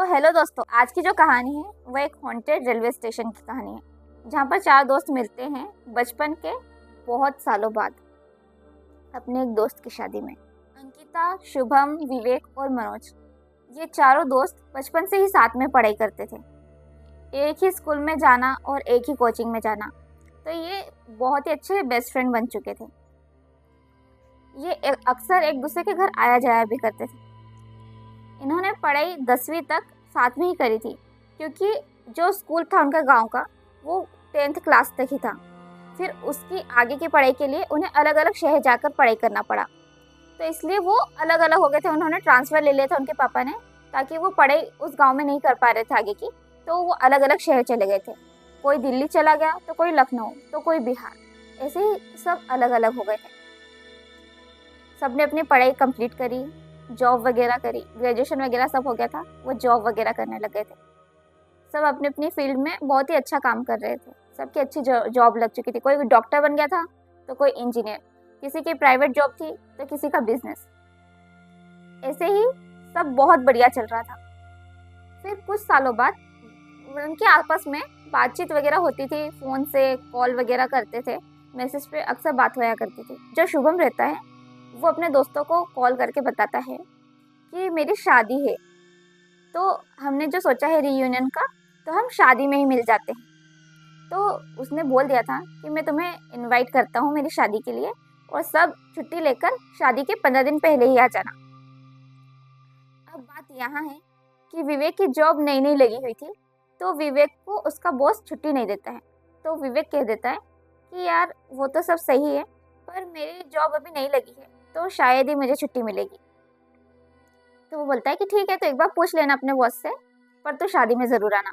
तो हेलो दोस्तों, आज की जो कहानी है वो एक हॉन्टेड रेलवे स्टेशन की कहानी है, जहाँ पर चार दोस्त मिलते हैं बचपन के बहुत सालों बाद अपने एक दोस्त की शादी में। अंकिता, शुभम, विवेक और मनोज, ये चारों दोस्त बचपन से ही साथ में पढ़ाई करते थे। एक ही स्कूल में जाना और एक ही कोचिंग में जाना, तो ये बहुत ही अच्छे बेस्ट फ्रेंड बन चुके थे। ये अक्सर एक दूसरे के घर आया जाया भी करते थे। इन्होंने पढ़ाई 10वीं तक साथ में ही करी थी, क्योंकि जो स्कूल था उनका गांव का, वो 10th क्लास तक ही था। फिर उसकी आगे की पढ़ाई के लिए उन्हें अलग अलग शहर जाकर पढ़ाई करना पड़ा, तो इसलिए वो अलग अलग हो गए थे। उन्होंने ट्रांसफ़र ले लिया था उनके पापा ने, ताकि वो पढ़ाई उस गांव में नहीं कर पा रहे थे आगे की, तो वो अलग अलग शहर चले गए थे। कोई दिल्ली चला गया, तो कोई लखनऊ, तो कोई बिहार, ऐसे ही सब अलग अलग हो गए थे। सब ने अपनी पढ़ाई कंप्लीट करी, जॉब वगैरह करी, ग्रेजुएशन वगैरह सब हो गया था, वो जॉब वगैरह करने लग गए थे। सब अपनी अपनी फील्ड में बहुत ही अच्छा काम कर रहे थे। सबकी अच्छी जॉब लग चुकी थी। कोई डॉक्टर बन गया था, तो कोई इंजीनियर, किसी की प्राइवेट जॉब थी, तो किसी का बिजनेस। ऐसे ही सब बहुत बढ़िया चल रहा था। फिर कुछ सालों बाद उनके आपस में बातचीत वगैरह होती थी, फ़ोन से कॉल वगैरह करते थे, मैसेज पे अक्सर बात होया करती थी। जो शुभम रहता है, वो अपने दोस्तों को कॉल करके बताता है कि मेरी शादी है, तो हमने जो सोचा है रीयूनियन का, तो हम शादी में ही मिल जाते हैं। तो उसने बोल दिया था कि मैं तुम्हें इनवाइट करता हूँ मेरी शादी के लिए, और सब छुट्टी लेकर शादी के 15 दिन पहले ही आ जाना। अब बात यहाँ है कि विवेक की जॉब नई नई लगी हुई थी, तो विवेक को उसका बॉस छुट्टी नहीं देता है। तो विवेक कह देता है कि यार वो तो सब सही है, पर मेरी जॉब अभी नहीं लगी है, तो शायद ही मुझे छुट्टी मिलेगी। तो वो बोलता है कि ठीक है, तो एक बार पूछ लेना अपने बॉस से, पर तो शादी में ज़रूर आना।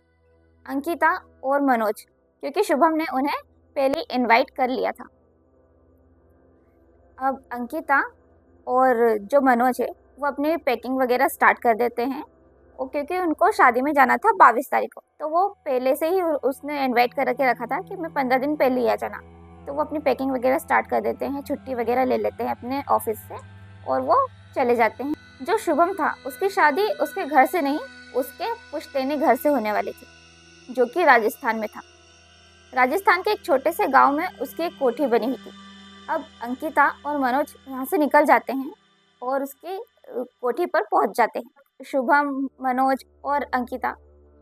अंकिता और मनोज, क्योंकि शुभम ने उन्हें पहले इनवाइट कर लिया था। अब अंकिता और जो मनोज है, वो अपनी पैकिंग वगैरह स्टार्ट कर देते हैं। और क्योंकि उनको शादी में जाना था 22 तारीख को, तो वो पहले से ही उसने इनवाइट करके रखा था कि मैं 15 दिन पहले ही आ जाना। तो वो अपनी पैकिंग वगैरह स्टार्ट कर देते हैं, छुट्टी वगैरह ले लेते हैं अपने ऑफिस से, और वो चले जाते हैं। जो शुभम था, उसकी शादी उसके घर से नहीं, उसके पुश्तैनी घर से होने वाली थी, जो कि राजस्थान में था। राजस्थान के एक छोटे से गांव में उसकी एक कोठी बनी हुई थी। अब अंकिता और मनोज यहाँ से निकल जाते हैं और उसकी कोठी पर पहुँच जाते हैं। शुभम, मनोज और अंकिता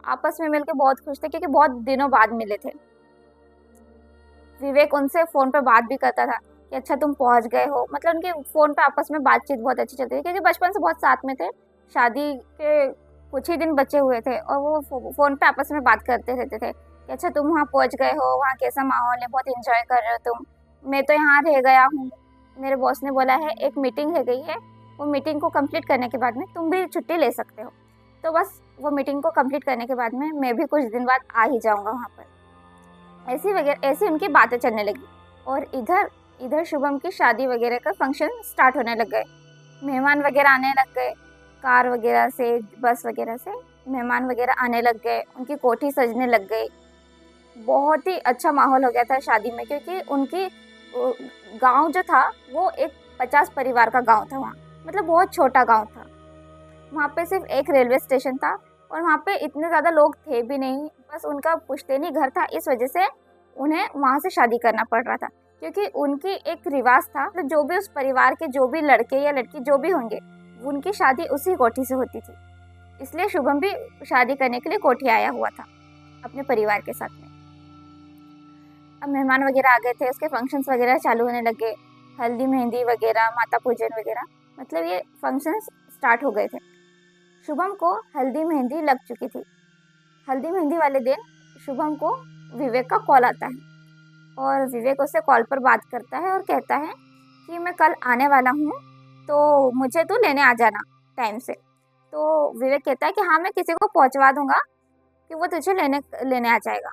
आपस में मिलकर बहुत खुश थे, क्योंकि बहुत दिनों बाद मिले थे। विवेक उनसे फ़ोन पर बात भी करता था कि अच्छा तुम पहुंच गए हो, मतलब उनके फ़ोन पे आपस में बातचीत बहुत अच्छी चलती थी, क्योंकि बचपन से बहुत साथ में थे। शादी के कुछ ही दिन बचे हुए थे, और वो फ़ोन पे आपस में बात करते रहते थे कि अच्छा तुम वहाँ पहुंच गए हो, वहाँ कैसा माहौल है, बहुत इंजॉय कर रहे हो तुम, मैं तो यहाँ रह गया हूँ, मेरे बॉस ने बोला है एक मीटिंग रह गई है, वो मीटिंग को कंप्लीट करने के बाद में तुम भी छुट्टी ले सकते हो। तो बस वो मीटिंग को कंप्लीट करने के बाद में मैं भी कुछ दिन बाद आ ही जाऊँगा वहाँ पर। ऐसी उनकी बातें चलने लगी। और इधर इधर शुभम की शादी वगैरह का फंक्शन स्टार्ट होने लग गए। मेहमान वगैरह आने लग गए, कार वगैरह से, बस वगैरह से मेहमान वगैरह आने लग गए, उनकी कोठी सजने लग गई। बहुत ही अच्छा माहौल हो गया था शादी में, क्योंकि उनकी गांव जो था वो एक 50 परिवार का गांव था वहाँ, मतलब बहुत छोटा गांव था। वहाँ पे सिर्फ एक रेलवे स्टेशन था, और वहाँ पे इतने ज़्यादा लोग थे भी नहीं, बस उनका पुश्तैनी घर था, इस वजह से उन्हें वहाँ से शादी करना पड़ रहा था। क्योंकि उनकी एक रिवाज था, तो जो भी उस परिवार के जो भी लड़के या लड़की जो भी होंगे, उनकी शादी उसी कोठी से होती थी। इसलिए शुभम भी शादी करने के लिए कोठी आया हुआ था अपने परिवार के साथ में। अब मेहमान वगैरह आ गए थे, उसके फंक्शंस वगैरह चालू होने लगे, हल्दी मेहंदी वगैरह, माता पूजन वगैरह, मतलब ये फंक्शंस स्टार्ट हो गए थे। शुभम को हल्दी मेहंदी लग चुकी थी। हल्दी मेहंदी वाले दिन शुभम को विवेक का कॉल आता है, और विवेक उससे कॉल पर बात करता है और कहता है कि मैं कल आने वाला हूँ, तो मुझे तू लेने आ जाना टाइम से। तो विवेक कहता है कि हाँ, मैं किसी को पहुँचवा दूंगा कि वो तुझे लेने लेने आ जाएगा।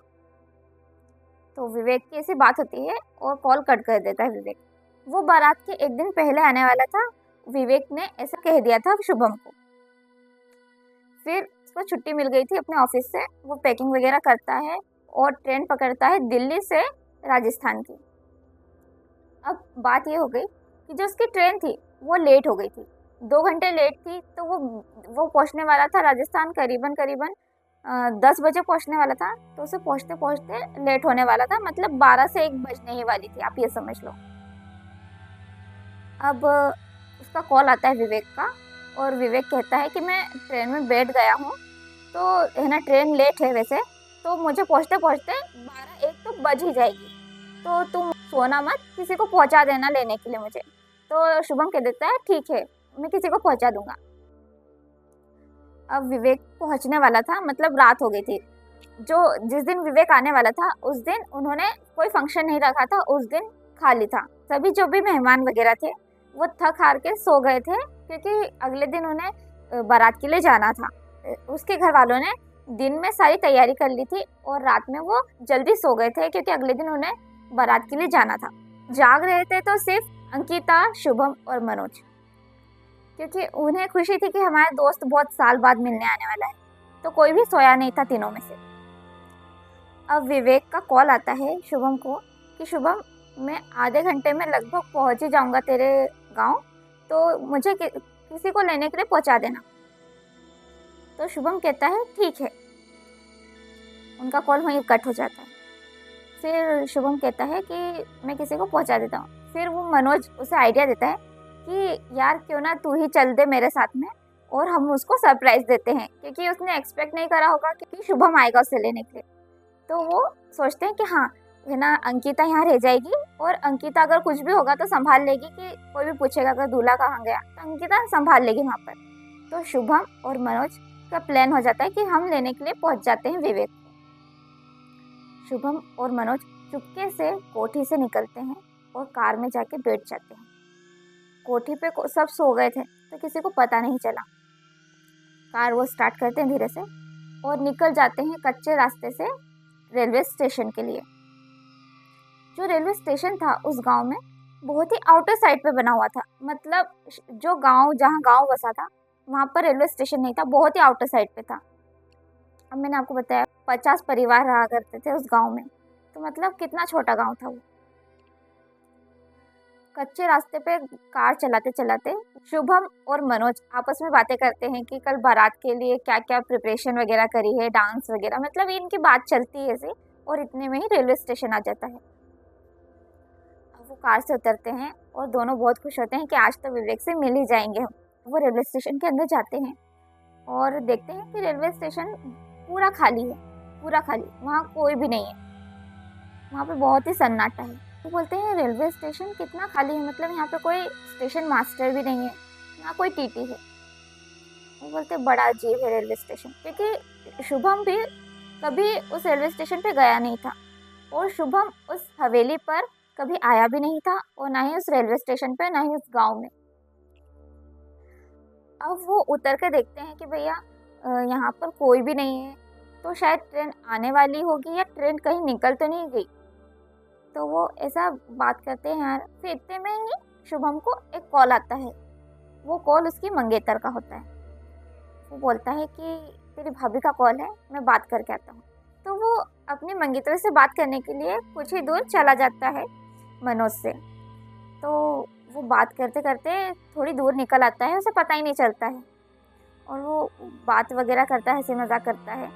तो विवेक की ऐसी बात होती है और कॉल कट कर देता है विवेक। वो बारात के एक दिन पहले आने वाला था, विवेक ने ऐसा कह दिया था शुभम को। फिर उसको छुट्टी मिल गई थी अपने ऑफिस से, वो पैकिंग वगैरह करता है और ट्रेन पकड़ता है दिल्ली से राजस्थान की। अब बात ये हो गई कि जो उसकी ट्रेन थी वो लेट हो गई थी, 2 घंटे लेट थी, तो वो पहुंचने वाला था राजस्थान करीबन करीबन 10 बजे पहुंचने वाला था। तो उसे पहुंचते पहुंचते लेट होने वाला था, मतलब 12 से 1 बजने ही वाली थी, आप ये समझ लो। अब उसका कॉल आता है विवेक का, और विवेक कहता है कि मैं ट्रेन में बैठ गया हूँ, तो है ना, ट्रेन लेट है वैसे, तो मुझे पहुँचते पहुँचते 12-1 तो बज ही जाएगी, तो तुम सोना मत, किसी को पहुँचा देना लेने के लिए मुझे। तो शुभम कह देता है ठीक है, मैं किसी को पहुँचा दूंगा। अब विवेक पहुँचने वाला था, मतलब रात हो गई थी। जिस दिन विवेक आने वाला था उस दिन उन्होंने कोई फंक्शन नहीं रखा था, उस दिन खाली था। सभी जो भी मेहमान वगैरह थे वो थक हार के सो गए थे, क्योंकि अगले दिन उन्हें बारात के लिए जाना था। उसके घर वालों ने दिन में सारी तैयारी कर ली थी और रात में वो जल्दी सो गए थे, क्योंकि अगले दिन उन्हें बारात के लिए जाना था। जाग रहे थे तो सिर्फ अंकिता, शुभम और मनोज, क्योंकि उन्हें खुशी थी कि हमारा दोस्त बहुत साल बाद मिलने आने वाला है। तो कोई भी सोया नहीं था तीनों में से। अब विवेक का कॉल आता है शुभम को कि शुभम, मैं आधे घंटे में लगभग पहुंच ही जाऊंगा तेरे गांव, तो मुझे किसी को लेने के लिए पहुंचा देना। तो शुभम कहता है ठीक है। उनका कॉल वहीं कट हो जाता है। फिर शुभम कहता है कि मैं किसी को पहुंचा देता हूँ। फिर वो मनोज उसे आइडिया देता है कि यार क्यों ना तू ही चल दे मेरे साथ में, और हम उसको सरप्राइज देते हैं, क्योंकि उसने एक्सपेक्ट नहीं करा होगा कि शुभम आएगा उसे लेने के लिए। तो वो सोचते हैं कि हाँ, है ना, अंकिता यहाँ रह जाएगी, और अंकिता अगर कुछ भी होगा तो संभाल लेगी, कि कोई भी पूछेगा अगर दूल्हा कहाँ गया तो अंकिता संभाल लेगी वहाँ पर। तो शुभम और मनोज का प्लान हो जाता है कि हम लेने के लिए पहुँच जाते हैं विवेक को। शुभम और मनोज चुपके से कोठी से निकलते हैं और कार में जाके बैठ जाते हैं। कोठी पे सब सो गए थे तो किसी को पता नहीं चला। कार वो स्टार्ट करते हैं धीरे से और निकल जाते हैं कच्चे रास्ते से रेलवे स्टेशन के लिए। जो रेलवे स्टेशन था उस गांव में बहुत ही आउटर साइड पे बना हुआ था, मतलब जो गांव, जहां गांव बसा था वहां पर रेलवे स्टेशन नहीं था, बहुत ही आउटर साइड पे था। अब मैंने आपको बताया 50 परिवार रहा करते थे उस गांव में, तो मतलब कितना छोटा गांव था वो। कच्चे रास्ते पे कार चलाते चलाते शुभम और मनोज आपस में बातें करते हैं कि कल बारात के लिए क्या क्या प्रिपरेशन वगैरह करी है, डांस वगैरह, मतलब इनकी बात चलती है ऐसे, और इतने में ही रेलवे स्टेशन आ जाता है। अब वो कार से उतरते हैं और दोनों बहुत खुश होते हैं कि आज तो विवेक से मिल ही जाएंगे हम। वो रेलवे स्टेशन के अंदर जाते हैं और देखते हैं कि रेलवे स्टेशन पूरा खाली है, पूरा खाली, वहाँ कोई भी नहीं है, वहाँ पे बहुत ही सन्नाटा है। वो बोलते हैं रेलवे स्टेशन कितना खाली है, मतलब यहाँ पे कोई स्टेशन मास्टर भी नहीं है, ना कोई टीटी है। वो बोलते हैं बड़ा अजीब है रेलवे स्टेशन, क्योंकि शुभम भी कभी उस रेलवे स्टेशन पे गया नहीं था, और शुभम उस हवेली पर कभी आया भी नहीं था, और ना ही उस रेलवे स्टेशन पे, ना ही उस गांव में। अब वो उतर के देखते हैं कि भैया यहाँ पर कोई भी नहीं है, तो शायद ट्रेन आने वाली होगी या ट्रेन कहीं निकल तो नहीं गई। तो वो ऐसा बात करते हैं यार। फिर इतने में ही शुभम को एक कॉल आता है। वो कॉल उसकी मंगेतर का होता है। वो बोलता है कि तेरी भाभी का कॉल है, मैं बात करके आता हूँ। तो वो अपनी मंगेतर से बात करने के लिए कुछ ही दूर चला जाता है मनोज से। तो वो बात करते करते थोड़ी दूर निकल आता है, उसे पता ही नहीं चलता है, और वो बात वगैरह करता है, हंसी मजाक करता है,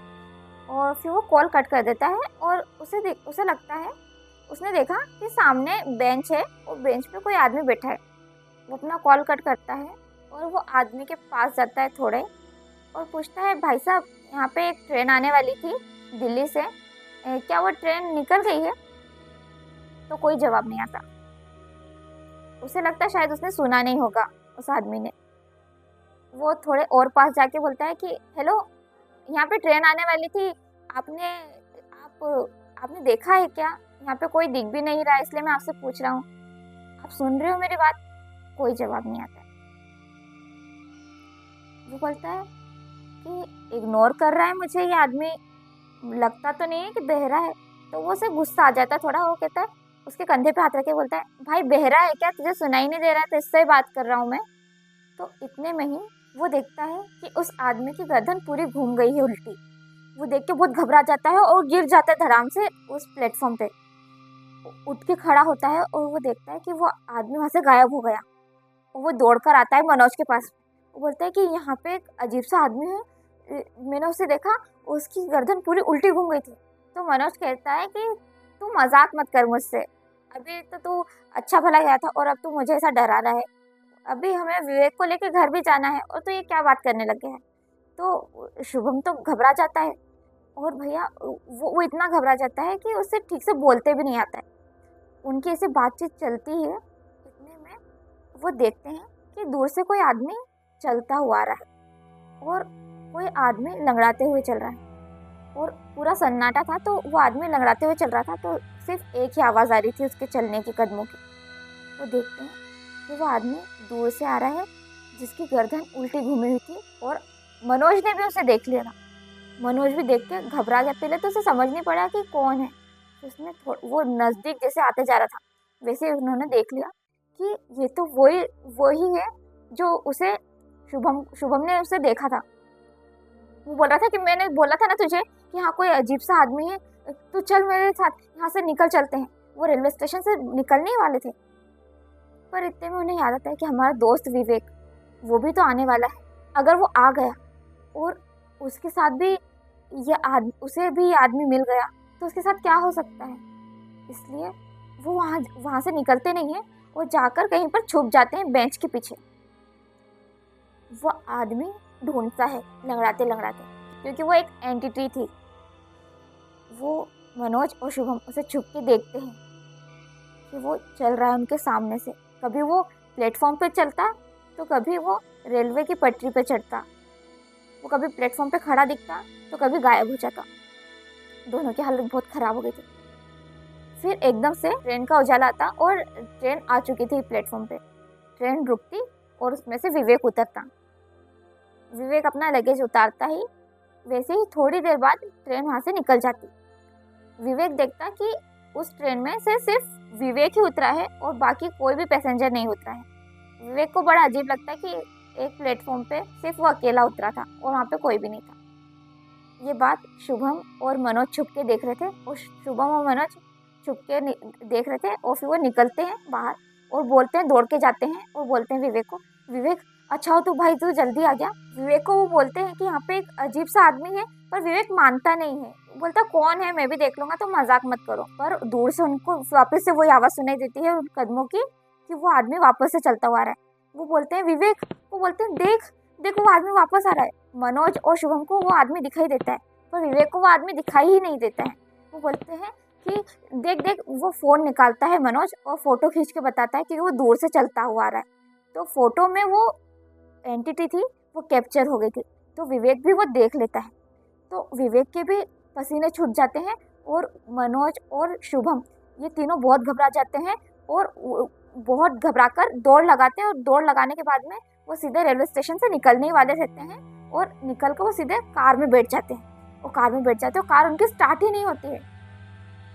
और फिर वो कॉल कट कर देता है। और उसे लगता है, उसने देखा कि सामने बेंच है और बेंच पे कोई आदमी बैठा है। वो अपना कॉल कट करता है और वो आदमी के पास जाता है थोड़े, और पूछता है भाई साहब, यहाँ पे एक ट्रेन आने वाली थी दिल्ली से, क्या वो ट्रेन निकल गई है? तो कोई जवाब नहीं आता। उसे लगता है शायद उसने सुना नहीं होगा उस आदमी ने। वो थोड़े और पास जाके बोलता है कि हेलो, यहाँ पे ट्रेन आने वाली थी, आपने देखा है क्या? यहाँ पे कोई दिख भी नहीं रहा, इसलिए मैं आपसे पूछ रहा हूँ, आप सुन रहे हो मेरी बात? कोई जवाब नहीं आता है। वो बोलता है कि इग्नोर कर रहा है मुझे ये आदमी, लगता तो नहीं है कि बहरा है। तो वो उसे गुस्सा आ जाता है थोड़ा। वो कहता है, उसके कंधे पे हाथ रखे बोलता है, भाई बहरा है क्या? तुझे सुनाई नहीं दे रहा है? तो इससे बात कर रहा हूँ मैं। तो इतने में ही वो देखता है कि उस आदमी की गर्दन पूरी घूम गई है उल्टी। वो देख के बहुत घबरा जाता है और गिर जाता है धड़ाम से उस प्लेटफॉर्म पे। उठ के खड़ा होता है और वो देखता है कि वो आदमी वहां से गायब हो गया, और वो दौड़कर आता है मनोज के पास। वो बोलता है कि यहाँ पे एक अजीब सा आदमी है, मैंने उसे देखा, उसकी गर्दन पूरी उल्टी घूम गई थी। तो मनोज कहता है कि तू मजाक मत कर मुझसे, अभी तो तू अच्छा भला गया था और अब तू मुझे ऐसा डरा रहा है, अभी हमें विवेक को लेके घर भी जाना है और तो ये क्या बात करने लगे हैं। तो शुभम तो घबरा जाता है और भैया वो इतना घबरा जाता है कि उससे ठीक से बोलते भी नहीं आता है। उनकी ऐसे बातचीत चलती है, इतने में वो देखते हैं कि दूर से कोई आदमी चलता हुआ आ रहा है और कोई आदमी लंगड़ाते हुए चल रहा है और पूरा सन्नाटा था। तो वो आदमी लंगड़ाते हुए चल रहा था, तो सिर्फ एक ही आवाज़ आ रही थी उसके चलने की, कदमों की। वो देखते हैं कि वो आदमी दूर से आ रहा है जिसकी गर्दन उल्टी घूमी हुई थी और मनोज ने भी उसे देख लिया था। मनोज भी देख के घबरा गया, पहले तो उसे समझ नहीं पड़ा कि कौन है। उसने वो नज़दीक जैसे आते जा रहा था वैसे उन्होंने देख लिया कि ये तो वही है जो उसे शुभम ने उसे देखा था। वो बोल रहा था कि मैंने बोला था ना तुझे कि हाँ कोई अजीब सा आदमी है, तू चल मेरे साथ, यहाँ से निकल चलते हैं। वो रेलवे स्टेशन से निकलने ही वाले थे, पर इतने में उन्हें याद आता है कि हमारा दोस्त विवेक वो भी तो आने वाला है। अगर वो आ गया और उसके साथ भी उसे भी आदमी मिल गया तो उसके साथ क्या हो सकता है। इसलिए वो वहाँ से निकलते नहीं हैं और जाकर कहीं पर छुप जाते हैं बेंच के पीछे। वो आदमी ढूंढता है लंगड़ाते लंगड़ाते, क्योंकि वो एक एंटिटी थी। वो मनोज और शुभम उसे छुप के देखते हैं कि वो चल रहा है उनके सामने से। कभी वो प्लेटफॉर्म पे चलता तो कभी वो रेलवे की पटरी पे चढ़ता। वो कभी प्लेटफॉर्म पे खड़ा दिखता तो कभी गायब हो जाता। दोनों की हालत बहुत ख़राब हो गई थी। फिर एकदम से ट्रेन का उजाला आता और ट्रेन आ चुकी थी प्लेटफॉर्म पे। ट्रेन रुकती और उसमें से विवेक उतरता। विवेक अपना लगेज उतारता ही वैसे ही थोड़ी देर बाद ट्रेन वहाँ से निकल जाती। विवेक देखता कि उस ट्रेन में से सिर्फ विवेक ही उतरा है और बाकी कोई भी पैसेंजर नहीं उतरा है। विवेक को बड़ा अजीब लगता है कि एक प्लेटफॉर्म पे सिर्फ वो अकेला उतरा था और वहाँ पे कोई भी नहीं था। ये बात शुभम और मनोज छुप के देख रहे थे और शुभम और मनोज छुप के देख रहे थे और फिर वो निकलते हैं बाहर और बोलते हैं, दौड़ के जाते हैं और बोलते हैं विवेक को, विवेक अच्छा हो तू भाई, तू जल्दी आ गया। विवेक को वो बोलते हैं कि यहाँ पे एक अजीब सा आदमी है, पर विवेक मानता नहीं है। बोलता कौन है, मैं भी देख लूंगा, तो मजाक मत करो। पर दूर से उनको वापस से वही आवाज़ सुनाई देती है उन कदमों की कि वो आदमी वापस से चलता हुआ आ रहा है। वो बोलते हैं विवेक, वो बोलते हैं देख देख वो आदमी वापस आ रहा है। मनोज और शुभम को वो आदमी दिखाई देता है पर विवेक को वो आदमी दिखाई ही नहीं देता है। वो बोलते हैं कि देख देख, वो फ़ोन निकालता है मनोज और फोटो खींच के बताता है कि वो दूर से चलता हुआ आ रहा है। तो फोटो में वो एंटिटी थी वो कैप्चर हो गई थी। तो विवेक भी वो देख लेता है। तो विवेक के भी पसीने छूट जाते हैं और मनोज और शुभम ये तीनों बहुत घबरा जाते हैं और बहुत घबराकर दौड़ लगाते हैं। और दौड़ लगाने के बाद में वो सीधे रेलवे स्टेशन से निकलने वाले रहते हैं और निकल कर वो सीधे कार में बैठ जाते हैं। वो कार में बैठ जाते हैं और कार उनकी स्टार्ट ही नहीं होती है।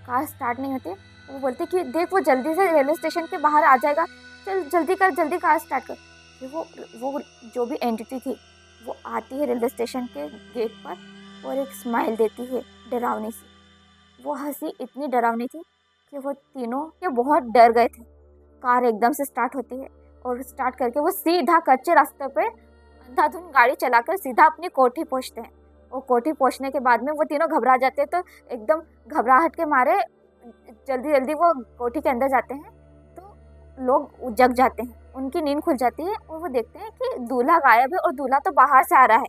कार स्टार्ट नहीं होती। वो बोलते कि देख वो जल्दी से रेलवे स्टेशन के बाहर आ जाएगा, चल जल्दी कर, जल्दी कार स्टार्ट कर। वो जो भी एंटिटी थी वो आती है रेलवे स्टेशन के गेट पर और एक स्माइल देती है डरावनी सी। वो हंसी इतनी डरावनी थी कि वो तीनों के बहुत डर गए थे। कार एकदम से स्टार्ट होती है और स्टार्ट करके वो सीधा कच्चे रास्ते पे अंधाधुंध गाड़ी चलाकर सीधा अपनी कोठी पहुंचते हैं। और कोठी पहुंचने के बाद में वो तीनों घबरा जाते हैं। तो एकदम घबराहट के मारे जल्दी जल्दी वो कोठी के अंदर जाते हैं। तो लोग जग जाते हैं, उनकी नींद खुल जाती है और वो देखते हैं कि दूल्हा गायब है और दूल्हा तो बाहर से आ रहा है।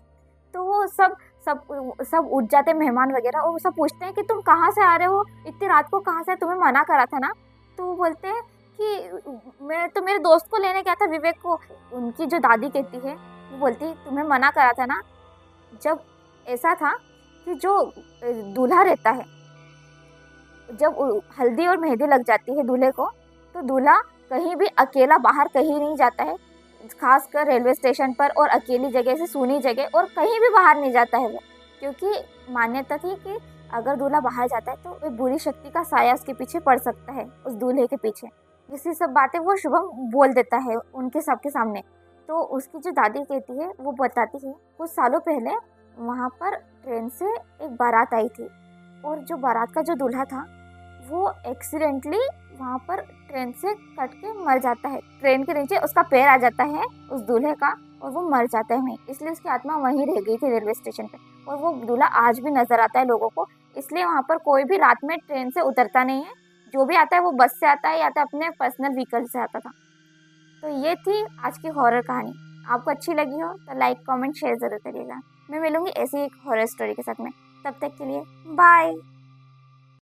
तो वो सब उठ जाते हैं मेहमान वगैरह और वो सब पूछते हैं कि तुम कहाँ से आ रहे हो, इतनी रात को कहाँ से, तुम्हें मना करा था ना। तो वो बोलते हैं कि मैं तो मेरे दोस्त को लेने गया था, विवेक को। उनकी जो दादी कहती है वो बोलती है तुम्हें मना करा था ना। जब ऐसा था कि जो दूल्हा रहता है, जब हल्दी और मेहंदी लग जाती है दूल्हे को, तो दूल्हा कहीं भी अकेला बाहर कहीं नहीं जाता है, खासकर रेलवे स्टेशन पर और अकेली जगह से सूनी जगह और कहीं भी बाहर नहीं जाता है वो। क्योंकि मान्यता थी कि अगर दूल्हा बाहर जाता है तो एक बुरी शक्ति का साया उसके पीछे पड़ सकता है, उस दूल्हे के पीछे। इसी सब बातें वो शुभम बोल देता है उनके सबके सामने। तो उसकी जो दादी कहती है वो बताती है कुछ सालों पहले वहाँ पर ट्रेन से एक बारात आई थी और जो बारात का जो दूल्हा था वो एक्सीडेंटली वहाँ पर ट्रेन से कट के मर जाता है। ट्रेन के नीचे उसका पैर आ जाता है उस दूल्हे का और वो मर जाता है वहीं। इसलिए उसकी आत्मा वहीं रह गई थी रेलवे स्टेशन पे। और वो दूल्हा आज भी नजर आता है लोगों को। इसलिए वहाँ पर कोई भी रात में ट्रेन से उतरता नहीं है। जो भी आता है वो बस से आता है या तो अपने पर्सनल व्हीकल से आता था। तो ये थी आज की हॉरर कहानी। आपको अच्छी लगी हो तो लाइक कमेंट शेयर जरूर करिएगा। मैं मिलूंगी ऐसी एक हॉरर स्टोरी के साथ में। तब तक के लिए बाय।